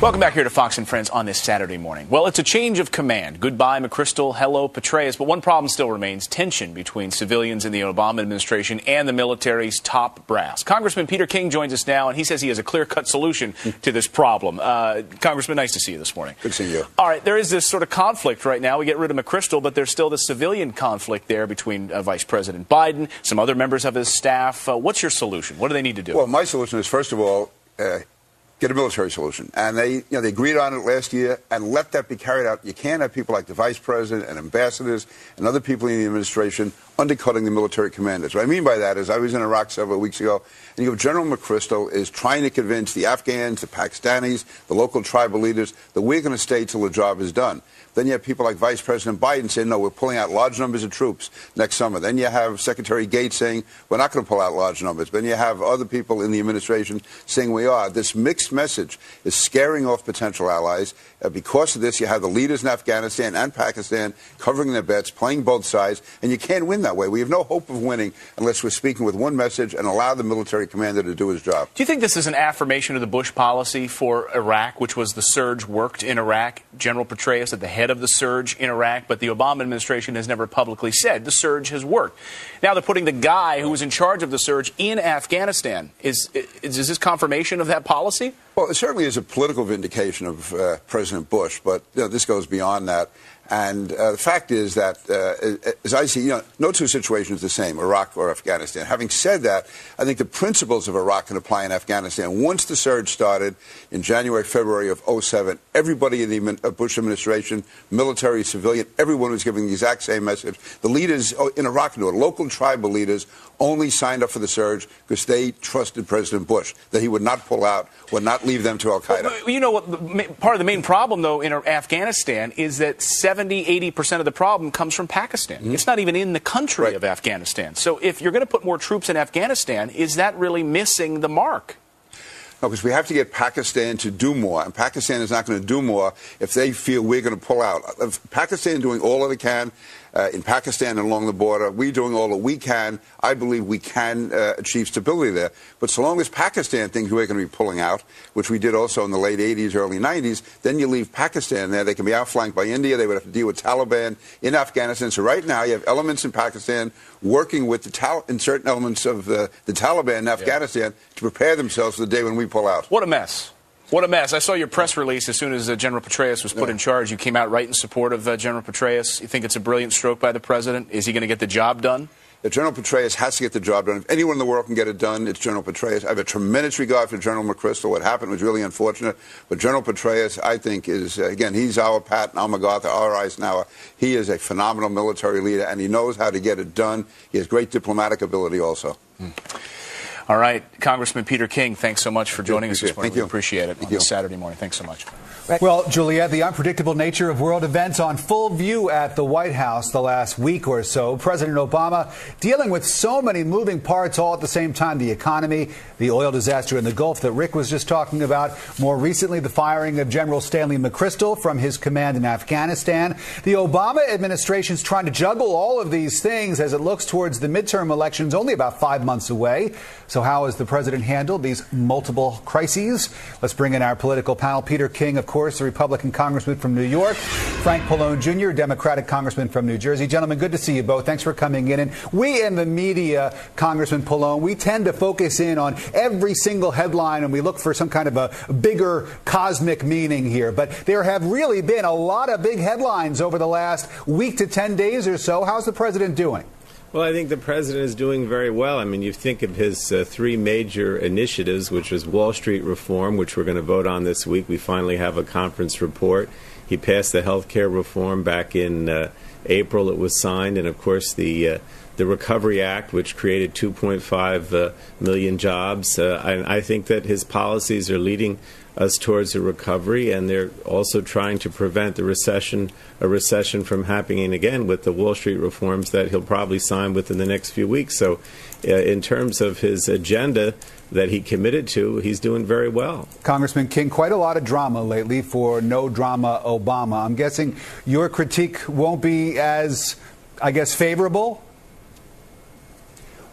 Welcome back here to Fox and Friends on this Saturday morning. Well, it's a change of command. Goodbye, McChrystal. Hello, Petraeus. But one problem still remains: tension between civilians in the Obama administration and the military's top brass. Congressman Peter King joins us now, and he says he has a clear-cut solution to this problem. Congressman, nice to see you this morning. Good seeing you. All right, there is this sort of conflict right now. We get rid of McChrystal, but there's still the civilian conflict there between Vice President Biden, some other members of his staff. What's your solution? What do they need to do? Well, my solution is, first of all, get a military solution. And they agreed on it last year, and let that be carried out. You can't have people like the vice president and ambassadors and other people in the administration undercutting the military commanders. What I mean by that is I was in Iraq several weeks ago, and you have General McChrystal is trying to convince the Afghans, the Pakistanis, the local tribal leaders that we're going to stay till the job is done. Then you have people like Vice President Biden saying, no, we're pulling out large numbers of troops next summer. Then you have Secretary Gates saying, we're not going to pull out large numbers. Then you have other people in the administration saying we are. This mixed message is scaring off potential allies. Because of this, you have the leaders in Afghanistan and Pakistan covering their bets, playing both sides, and you can't win that way. We have no hope of winning unless we're speaking with one message and allow the military commander to do his job. Do you think this is an affirmation of the Bush policy for Iraq, which was the surge worked in Iraq? General Petraeus at the head of the surge in Iraq, but the Obama administration has never publicly said the surge has worked. Now they're putting the guy who was in charge of the surge in Afghanistan. Is this confirmation of that policy? Well, it certainly is a political vindication of President Bush, but this goes beyond that. And the fact is that, as I see, no two situations are the same, Iraq or Afghanistan. Having said that, I think the principles of Iraq can apply in Afghanistan. Once the surge started in January, February of 2007, everybody in the Bush administration, military, civilian, everyone was giving the exact same message. The leaders in Iraq knew it. Local tribal leaders only signed up for the surge because they trusted President Bush, that he would not pull out, would not leave them to al-Qaeda. Well, you know what? Part of the main problem, though, in Afghanistan is that 70–80% of the problem comes from Pakistan. Mm-hmm. It's not even in the country of Afghanistan. So if you're going to put more troops in Afghanistan, is that really missing the mark? No, because we have to get Pakistan to do more, and Pakistan is not going to do more if they feel we're going to pull out. If Pakistan doing all that it can in Pakistan and along the border, we doing all that we can, I believe we can achieve stability there. But so long as Pakistan thinks we're going to be pulling out, which we did also in the late 80s, early 90s, then you leave Pakistan there. They can be outflanked by India. They would have to deal with Taliban in Afghanistan. So right now you have elements in Pakistan working with in certain elements of the Taliban in Afghanistan to prepare themselves for the day when we pull out. What a mess. What a mess. I saw your press release as soon as General Petraeus was put in charge. You came out right in support of General Petraeus. You think it's a brilliant stroke by the president? Is he going to get the job done? General Petraeus has to get the job done. If anyone in the world can get it done, it's General Petraeus. I have a tremendous regard for General McChrystal. What happened was really unfortunate. But General Petraeus, I think, is, again, he's our Patton, our MacArthur, our Eisenhower. He is a phenomenal military leader, and he knows how to get it done. He has great diplomatic ability also. All right. Congressman Peter King, thanks so much for joining us this morning. Thank you. We appreciate it on this Saturday morning. Thanks so much. Well, Juliette, the unpredictable nature of world events on full view at the White House the last week or so. President Obama dealing with so many moving parts all at the same time. The economy, the oil disaster in the Gulf that Rick was just talking about. More recently, the firing of General Stanley McChrystal from his command in Afghanistan. The Obama administration's trying to juggle all of these things as it looks towards the midterm elections only about 5 months away. So how has the president handled these multiple crises? Let's bring in our political panel. Peter King, of course, the Republican congressman from New York. Frank Pallone Jr., Democratic congressman from New Jersey. Gentlemen, good to see you both. Thanks for coming in. And we in the media, Congressman Pallone, we tend to focus in on every single headline and we look for some kind of a bigger cosmic meaning here. But there have really been a lot of big headlines over the last week to 10 days or so. How's the president doing? Well, I think the president is doing very well. I mean, you think of his three major initiatives, which was Wall Street reform, which we're going to vote on this week. We finally have a conference report. He passed the health care reform back in April. It was signed. And, of course, the Recovery Act, which created 2.5 million jobs. I think that his policies are leading us towards a recovery, and they're also trying to prevent a recession from happening again with the Wall Street reforms that he'll probably sign within the next few weeks. So in terms of his agenda that he committed to, he's doing very well. Congressman King, quite a lot of drama lately for no drama Obama. I'm guessing your critique won't be as, I guess, favorable?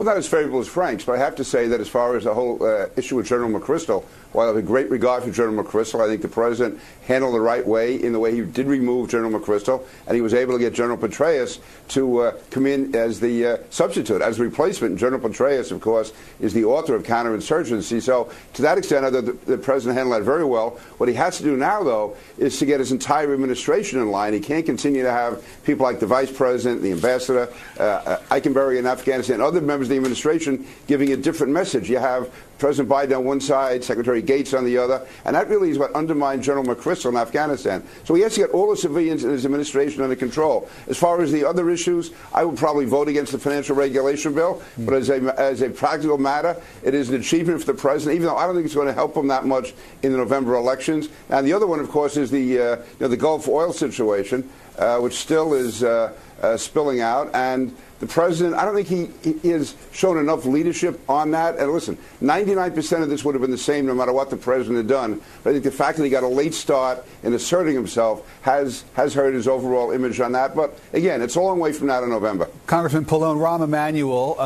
Well, not as favorable as Frank's, but I have to say that as far as the whole issue with General McChrystal, while I have a great regard for General McChrystal, I think the president handled the right way in the way he did remove General McChrystal, and he was able to get General Petraeus to come in as the substitute, as a replacement. And General Petraeus, of course, is the author of counterinsurgency. So to that extent, I thought the president handled that very well. What he has to do now, though, is to get his entire administration in line. He can't continue to have people like the vice president, the ambassador, Eikenberry in Afghanistan, and other members of the administration giving a different message. You have President Biden on one side, Secretary Gates on the other, and that really is what undermined General McChrystal in Afghanistan. So he has to get all the civilians in his administration under control. As far as the other issues, I would probably vote against the financial regulation bill, but as a practical matter, it is an achievement for the president, even though I don't think it's going to help him that much in the November elections. And the other one, of course, is the Gulf oil situation, which still is spilling out. And the president, I don't think he has shown enough leadership on that. And listen, 99% of this would have been the same no matter what the president had done. But I think the fact that he got a late start in asserting himself has hurt his overall image on that. But again, it's a long way from now to November. Congressman Pallone, Rahm Emanuel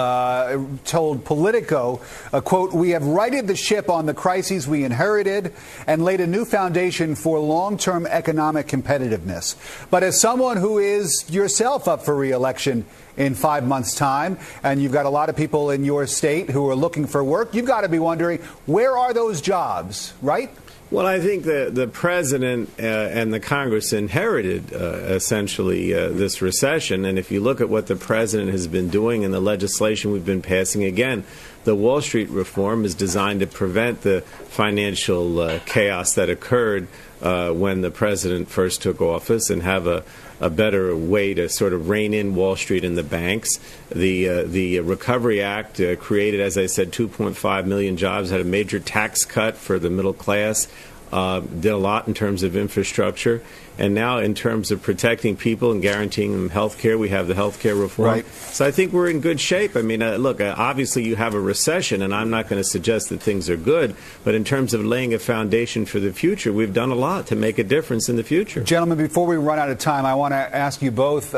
told Politico, quote, "We have righted the ship on the crises we inherited and laid a new foundation for long-term economic competitiveness." But as someone who is yourself up for re-election in 5 months' time, and you've got a lot of people in your state who are looking for work, you've got to be wondering, where are those jobs, right? Well, I think the president and the Congress inherited essentially this recession. And if you look at what the president has been doing in the legislation we've been passing, again, the Wall Street reform is designed to prevent the financial chaos that occurred when the president first took office and have a better way to sort of rein in Wall Street and the banks. The Recovery Act created, as I said, 2.5 million jobs, had a major tax cut for the middle class, did a lot in terms of infrastructure. And now in terms of protecting people and guaranteeing them health care, we have the health care reform. Right. So I think we're in good shape. I mean, look, obviously you have a recession, and I'm not going to suggest that things are good. But in terms of laying a foundation for the future, we've done a lot to make a difference in the future. Gentlemen, before we run out of time, I want to ask you both,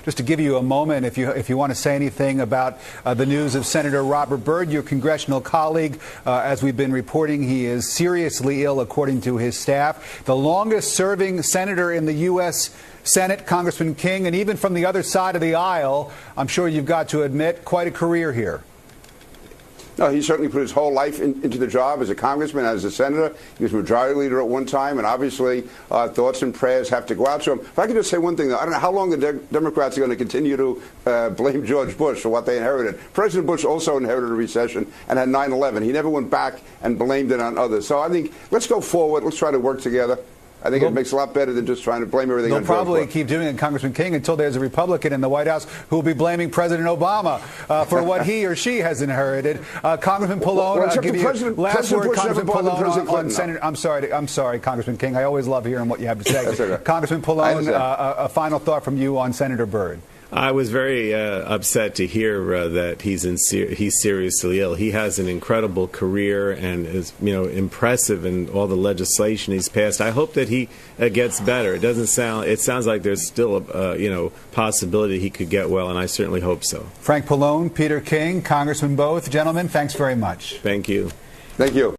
just to give you a moment, if you want to say anything about the news of Senator Robert Byrd, your congressional colleague. As we've been reporting, he is seriously ill, according to his staff. The longest-serving senator in the U.S. Senate, Congressman King, and even from the other side of the aisle, I'm sure you've got to admit, quite a career here. No, he certainly put his whole life into the job as a congressman, as a senator. He was majority leader at one time, and obviously thoughts and prayers have to go out to him. If I could just say one thing, though, I don't know how long the Democrats are going to continue to blame George Bush for what they inherited. President Bush also inherited a recession and had 9/11. He never went back and blamed it on others. So I think let's go forward. Let's try to work together. I think it makes a lot better than just trying to blame everything on George Bush. They'll probably keep doing it, Congressman King, until there's a Republican in the White House who will be blaming President Obama for what he or she has inherited. Congressman Pallone, I'll give you last word, Congressman Pallone, on Senator. I'm sorry, Congressman King. I always love hearing what you have to say. Okay. Congressman Pallone, a final thought from you on Senator Byrd. I was very upset to hear that he's seriously ill. He has an incredible career and is, impressive in all the legislation he's passed. I hope that he gets better. It sounds like there's still a possibility he could get well, and I certainly hope so. Frank Pallone, Peter King, Congressman both. Gentlemen, thanks very much. Thank you. Thank you.